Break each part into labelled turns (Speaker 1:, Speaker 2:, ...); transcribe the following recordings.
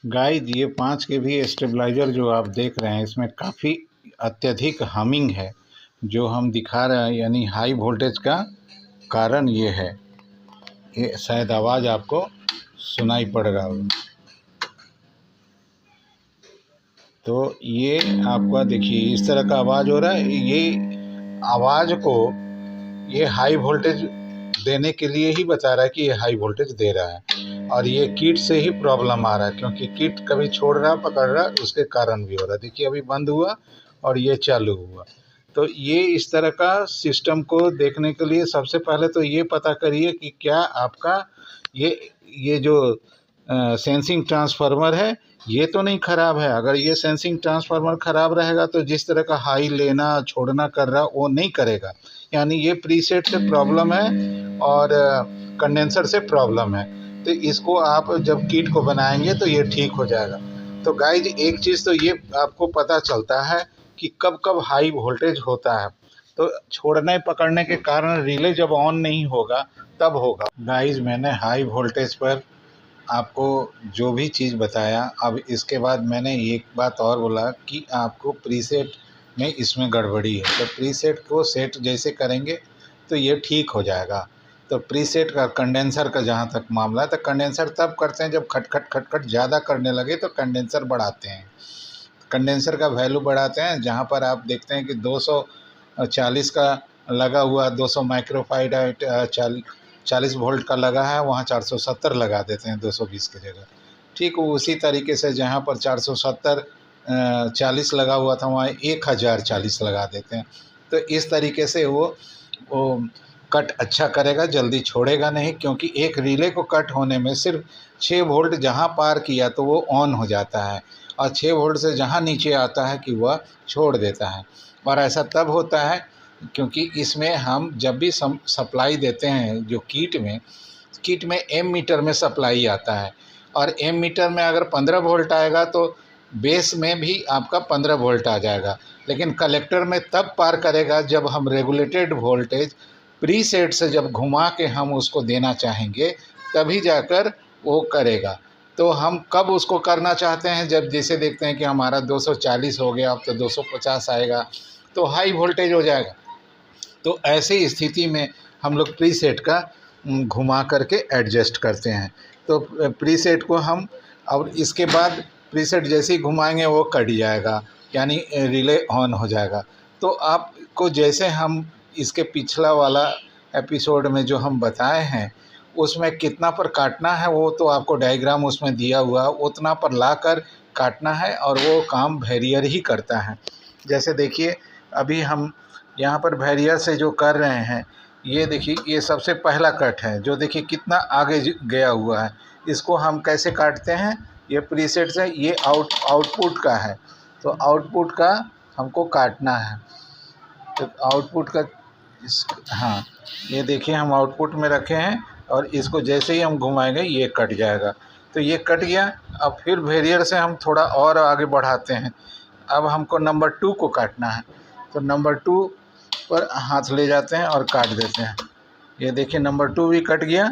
Speaker 1: Guys ये 5 के भी स्टेबलाइज़र जो आप देख रहे हैं इसमें काफ़ी अत्यधिक हमिंग है जो हम दिखा रहे हैं, यानी हाई वोल्टेज का कारण ये है। ये शायद आवाज़ आपको सुनाई पड़ रहा हो। तो ये आपका देखिए इस तरह का आवाज़ हो रहा है। ये आवाज़ को ये हाई वोल्टेज देने के लिए ही बता रहा है कि ये हाई वोल्टेज दे रहा है, और ये किट से ही प्रॉब्लम आ रहा है क्योंकि किट कभी छोड़ रहा पकड़ रहा, उसके कारण भी हो रहा है। देखिए अभी बंद हुआ और ये चालू हुआ। तो ये इस तरह का सिस्टम को देखने के लिए सबसे पहले तो ये पता करिए कि क्या आपका ये जो सेंसिंग ट्रांसफार्मर है ये तो नहीं ख़राब है। अगर ये सेंसिंग ट्रांसफार्मर ख़राब रहेगा तो जिस तरह का हाई लेना छोड़ना कर रहा वो नहीं करेगा, यानी ये प्रीसेट से प्रॉब्लम है और कंडेंसर से प्रॉब्लम है। तो इसको आप जब किट को बनाएंगे तो ये ठीक हो जाएगा। तो गाइज एक चीज़ तो ये आपको पता चलता है कि कब कब हाई वोल्टेज होता है। तो छोड़ने पकड़ने के कारण रिले जब ऑन नहीं होगा तब होगा। गाइज मैंने हाई वोल्टेज पर आपको जो भी चीज़ बताया, अब इसके बाद मैंने एक बात और बोला कि आपको प्रीसेट में इसमें गड़बड़ी है। तो प्रीसेट को सेट जैसे करेंगे तो ये ठीक हो जाएगा। तो प्रीसेट का कंडेंसर का जहाँ तक मामला है, तो कंडेंसर तब करते हैं जब खटखट खटखट ज़्यादा करने लगे तो कंडेंसर बढ़ाते हैं। कंडेंसर का वैल्यू बढ़ाते हैं जहाँ पर आप देखते हैं कि 240 का लगा हुआ, 200 माइक्रोफाइड 40 वोल्ट का लगा है, वहाँ 470 लगा देते हैं 220 की जगह। ठीक उसी तरीके से जहाँ पर 470 40 लगा हुआ था वहाँ 1040 लगा देते हैं। तो इस तरीके से वो कट अच्छा करेगा, जल्दी छोड़ेगा नहीं, क्योंकि एक रिले को कट होने में सिर्फ 6 वोल्ट जहाँ पार किया तो वो ऑन हो जाता है, और 6 वोल्ट से जहाँ नीचे आता है कि वह छोड़ देता है। और ऐसा तब होता है क्योंकि इसमें हम जब भी सप्लाई देते हैं जो किट में एम मीटर में सप्लाई आता है, और एम मीटर में अगर 15 वोल्ट आएगा तो बेस में भी आपका 15 वोल्ट आ जाएगा, लेकिन कलेक्टर में तब पार करेगा जब हम रेगुलेटेड वोल्टेज प्रीसेट से जब घुमा के हम उसको देना चाहेंगे तभी जाकर वो करेगा। तो हम कब उसको करना चाहते हैं, जब जैसे देखते हैं कि हमारा 240 हो गया, अब तो 250 आएगा तो हाई वोल्टेज हो जाएगा। तो ऐसी स्थिति में हम लोग प्रीसेट का घुमा करके एडजस्ट करते हैं। तो प्रीसेट को हम, और इसके बाद प्रीसेट जैसे ही घुमाएंगे वो कट जाएगा, यानी रिले ऑन हो जाएगा। तो आपको जैसे हम इसके पिछला वाला एपिसोड में जो हम बताए हैं उसमें कितना पर काटना है वो तो आपको डायग्राम उसमें दिया हुआ, उतना पर लाकर काटना है और वो काम वेरियर ही करता है। जैसे देखिए अभी हम यहाँ पर वेरियर से जो कर रहे हैं, ये देखिए ये सबसे पहला कट है जो देखिए कितना आगे गया हुआ है। इसको हम कैसे काटते हैं, ये प्रीसेट से, ये आउटपुट का है, तो आउटपुट का हमको काटना है। तो आउटपुट का हाँ, ये देखिए हम आउटपुट में रखे हैं और इसको जैसे ही हम घुमाएंगे ये कट जाएगा। तो ये कट गया। अब फिर वेरियर से हम थोड़ा और आगे बढ़ाते हैं। अब हमको नंबर 2 को काटना है, तो नंबर 2 पर हाथ ले जाते हैं और काट देते हैं। ये देखिए नंबर 2 भी कट गया।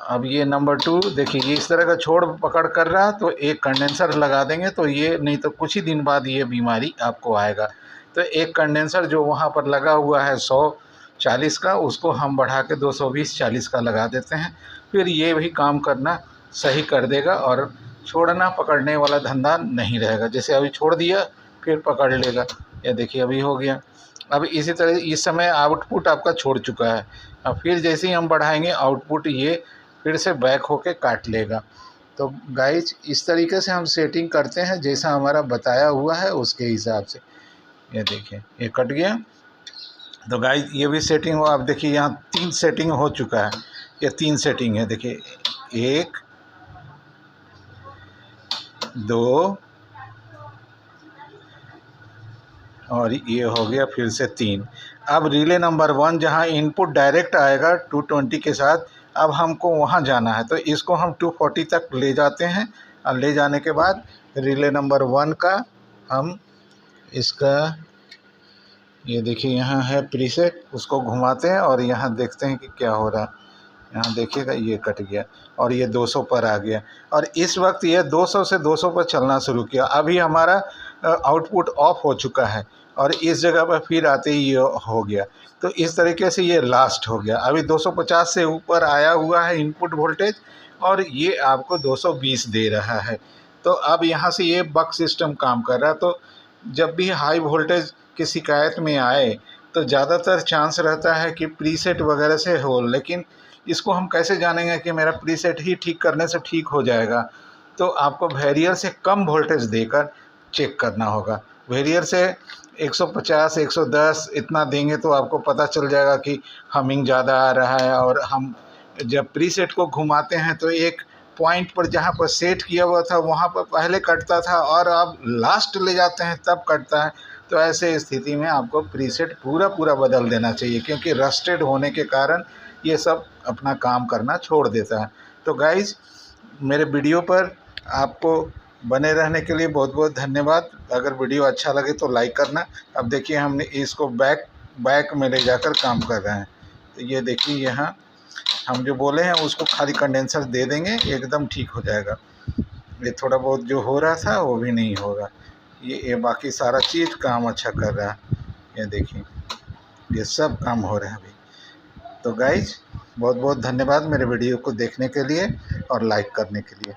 Speaker 1: अब ये नंबर 2 देखिए ये इस तरह का छोड़ पकड़ कर रहा, तो एक कंडेंसर लगा देंगे तो ये, नहीं तो कुछ ही दिन बाद ये बीमारी आपको आएगा। तो एक कंडेंसर जो वहाँ पर लगा हुआ है 140 का, उसको हम बढ़ा के 220-40 का लगा देते हैं। फिर ये भी काम करना सही कर देगा और छोड़ना पकड़ने वाला धंधा नहीं रहेगा। जैसे अभी छोड़ दिया फिर पकड़ लेगा, ये देखिए अभी हो गया। अब इसी तरह इस समय आउटपुट आपका छोड़ चुका है। अब फिर जैसे ही हम बढ़ाएंगे आउटपुट ये फिर से बैक होके काट लेगा। तो गाइज इस तरीके से हम सेटिंग करते हैं जैसा हमारा बताया हुआ है उसके हिसाब से। ये देखिए ये कट गया। तो गाइज ये भी सेटिंग हुआ। आप देखिए यहाँ 3 सेटिंग हो चुका है, ये 3 सेटिंग है। देखिए 1 2 और ये हो गया फिर से 3। अब रिले नंबर 1 जहाँ इनपुट डायरेक्ट आएगा 220 के साथ, अब हमको वहाँ जाना है, तो इसको हम 240 तक ले जाते हैं। और ले जाने के बाद रिले नंबर 1 का हम इसका, ये देखिए यहाँ है प्रीसेट, उसको घुमाते हैं और यहाँ देखते हैं कि क्या हो रहा है। यहाँ देखिएगा ये कट गया और ये 200 पर आ गया और इस वक्त ये 200 से 200 पर चलना शुरू किया। अभी हमारा आउटपुट ऑफ हो चुका है और इस जगह पर फिर आते ही ये हो गया। तो इस तरीके से ये लास्ट हो गया। अभी 250 से ऊपर आया हुआ है इनपुट वोल्टेज और ये आपको 220 दे रहा है। तो अब यहाँ से ये बक सिस्टम काम कर रहा है। तो जब भी हाई वोल्टेज की शिकायत में आए तो ज़्यादातर चांस रहता है कि प्रीसेट वगैरह से हो, लेकिन इसको हम कैसे जानेंगे कि मेरा प्रीसेट ही ठीक करने से ठीक हो जाएगा? तो आपको वेरियर से कम वोल्टेज देकर चेक करना होगा। वेरियर से 150 110 इतना देंगे तो आपको पता चल जाएगा कि हमिंग ज़्यादा आ रहा है। और हम जब प्रीसेट को घुमाते हैं तो एक पॉइंट पर जहाँ पर सेट किया हुआ था वहाँ पर पहले कटता था और अब लास्ट ले जाते हैं तब कटता है। तो ऐसे स्थिति में आपको प्रीसेट पूरा बदल देना चाहिए, क्योंकि रस्टेड होने के कारण ये सब अपना काम करना छोड़ देता है। तो गाइज़, मेरे वीडियो पर आपको बने रहने के लिए बहुत बहुत धन्यवाद। अगर वीडियो अच्छा लगे तो लाइक करना। अब देखिए हमने इसको बैक में ले जाकर काम कर रहे हैं। तो ये देखिए यहाँ हम जो बोले हैं उसको खाली कंडेंसर दे देंगे, एकदम ठीक हो जाएगा। ये थोड़ा बहुत जो हो रहा था वो भी नहीं होगा। ये बाकी सारा चीज़ काम अच्छा कर रहा है। ये देखिए ये सब काम हो रहा है अभी। तो गाइज, बहुत बहुत धन्यवाद मेरे वीडियो को देखने के लिए और लाइक करने के लिए।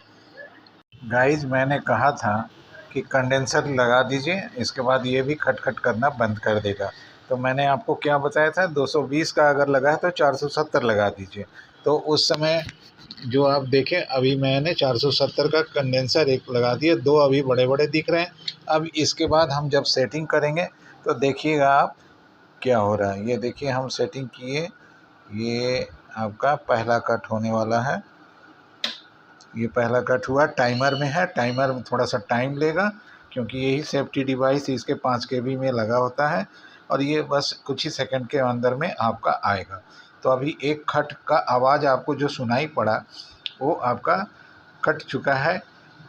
Speaker 1: गाइज, मैंने कहा था कि कंडेंसर लगा दीजिए, इसके बाद ये भी खटखट करना बंद कर देगा। तो मैंने आपको क्या बताया था, 220 का अगर लगा है तो 470 लगा दीजिए। तो उस समय जो आप देखें, अभी मैंने 470 का कंडेंसर एक लगा दिया, दो अभी बड़े बड़े दिख रहे हैं। अब इसके बाद हम जब सेटिंग करेंगे तो देखिएगा आप क्या हो रहा है। ये देखिए हम सेटिंग किए, ये आपका पहला कट होने वाला है। ये पहला कट हुआ, टाइमर में है। टाइमर में थोड़ा सा टाइम लेगा क्योंकि यही सेफ्टी डिवाइस इसके 5 kb में लगा होता है और ये बस कुछ ही सेकंड के अंदर में आपका आएगा। तो अभी एक खट का आवाज़ आपको जो सुनाई पड़ा वो आपका कट चुका है,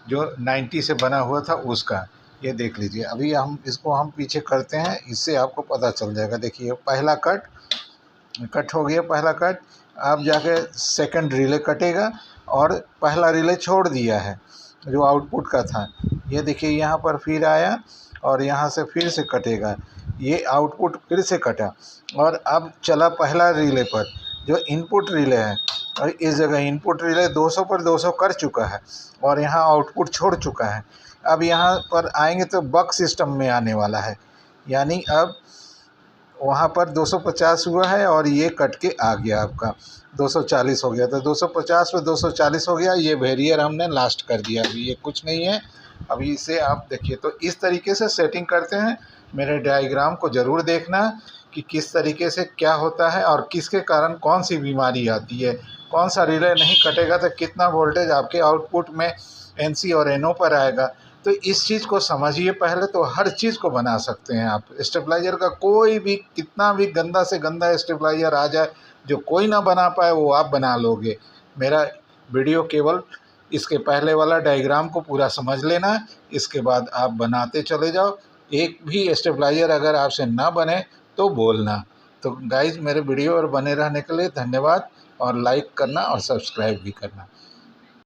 Speaker 1: जो 90 से बना हुआ था उसका। ये देख लीजिए। अभी हम इसको पीछे करते हैं, इससे आपको पता चल जाएगा। देखिए पहला कट हो गया, पहला कट। अब जाके सेकंड रिले कटेगा और पहला रिले छोड़ दिया है जो आउटपुट का था। ये देखिए यहाँ पर फिर आया और यहाँ से फिर से कटेगा। ये आउटपुट फिर से कटा और अब चला पहला रिले पर जो इनपुट रिले है। और इस जगह इनपुट रिले 200 पर 200 कर चुका है और यहाँ आउटपुट छोड़ चुका है। अब यहाँ पर आएंगे तो बक सिस्टम में आने वाला है, यानी अब वहाँ पर 250 हुआ है और ये कट के आ गया, आपका 240 हो गया। तो 250 पे 240 हो गया। ये वेरियर हमने लास्ट कर दिया। अभी ये कुछ नहीं है। अभी इसे आप देखिए। तो इस तरीके से सेटिंग करते हैं। मेरे डायग्राम को ज़रूर देखना कि किस तरीके से क्या होता है और किसके कारण कौन सी बीमारी आती है। कौन सा रिले नहीं कटेगा तो कितना वोल्टेज आपके आउटपुट में NC और NO पर आएगा। तो इस चीज़ को समझिए पहले, तो हर चीज़ को बना सकते हैं आप। स्टेबलाइज़र का कोई भी कितना भी गंदा से गंदा स्टेबलाइज़र आ जाए, जो कोई ना बना पाए वो आप बना लोगे। मेरा वीडियो केवल इसके पहले वाला डायग्राम को पूरा समझ लेना, इसके बाद आप बनाते चले जाओ। एक भी स्टेबलाइज़र अगर आपसे ना बने तो बोलना। तो गाइज़, मेरे वीडियो और बने रहने के लिए धन्यवाद और लाइक करना और सब्सक्राइब भी करना।